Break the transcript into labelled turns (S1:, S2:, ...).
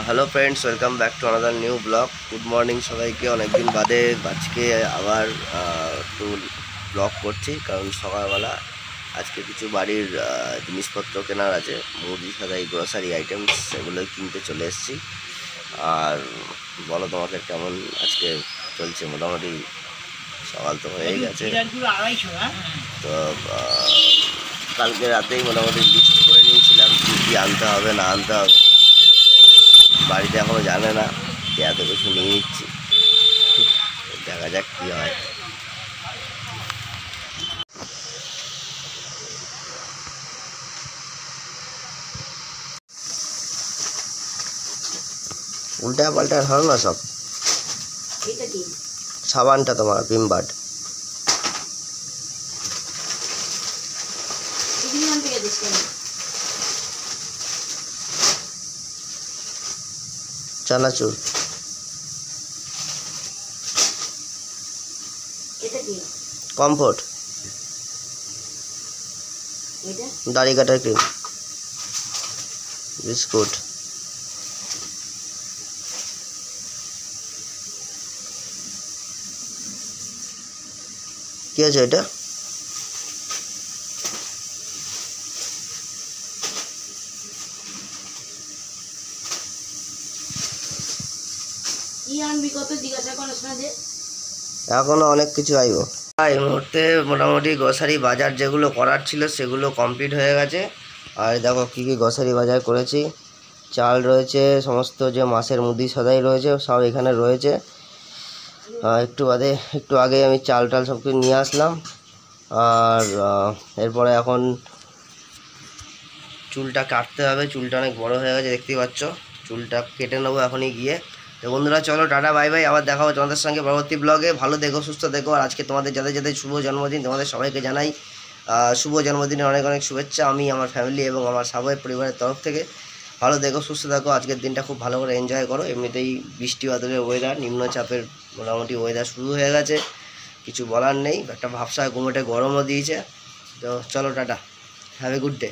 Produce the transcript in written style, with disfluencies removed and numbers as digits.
S1: Hello friends, welcome back to another new blog. Good morning সবাইকে। অনেকদিন বাদে আজকে আবার একটু ব্লগ করছি, কারণ সকালবেলা আজকে কিছু বাড়ির জিনিসপত্র কেনার আছে, মুদি সাদাই গ্রোসারি আইটেমস, সেগুলো কিনতে চলে এসেছি। আর বলো তোমাকে কেমন আজকে চলছে? মোটামুটি সকাল তো হয়ে গেছে, তো কালকে রাতেই মোটামুটি লিস্ট করে নিয়েছিলাম কী কী আনতে হবে না আনতে হবে। বাড়িতে এখনো জানে না যে এত কিছু নিয়ে নিচ্ছি, দেখা যাক কী হয়। উল্টা পাল্টা ধরো না সব। সাবানটা তোমার ভিমবার্ড, চানাচুর, কমফোর্ট, দাড়ি কাটার ক্রিম, বিস্কুট, কি আছে এটা? এখনো অনেক কিছু আইব। এই মুহূর্তে মোটামুটি গ্রোসারি বাজার যেগুলো করার ছিল সেগুলো কমপ্লিট হয়ে গেছে। আর দেখো কী কী গ্রোসারি বাজার করেছি। চাল রয়েছে, সমস্ত যে মাছের মুদি সদাই রয়েছে সব এখানে রয়েছে। একটু আগে আমি চাল টাল সব কিছু নিয়ে আসলাম। আর এরপরে এখন চুলটা কাটতে হবে। চুলটা অনেক বড় হয়ে গেছে, দেখতেই পাচ্ছ। চুলটা কেটে নেবো এখনই গিয়ে। তো বন্ধুরা চলো, টাটা বাই বাই, আবার দেখা হবে তোমাদের সঙ্গে পরবর্তী ব্লগে। ভালো দেখো, সুস্থ দেখো। আর আজকে তোমাদের যাদের যাদের শুভ জন্মদিন, তোমাদের সবাইকে জানাই শুভ জন্মদিনের অনেক অনেক শুভেচ্ছা। আমি আমার ফ্যামিলি এবং আমার সবাই পরিবারের তরফ থেকে। ভালো দেখো, সুস্থ থাকো। আজকের দিনটা খুব ভালো করে এনজয় করো। এমনিতেই বৃষ্টি বাদলের ওয়েদার, নিম্নচাপের মোটামুটি ওয়েদার শুরু হয়ে গেছে, কিছু বলার নেই। একটা ভাবসা গুমোটে গরমও দিয়েছে। তো চলো tata, have a good day.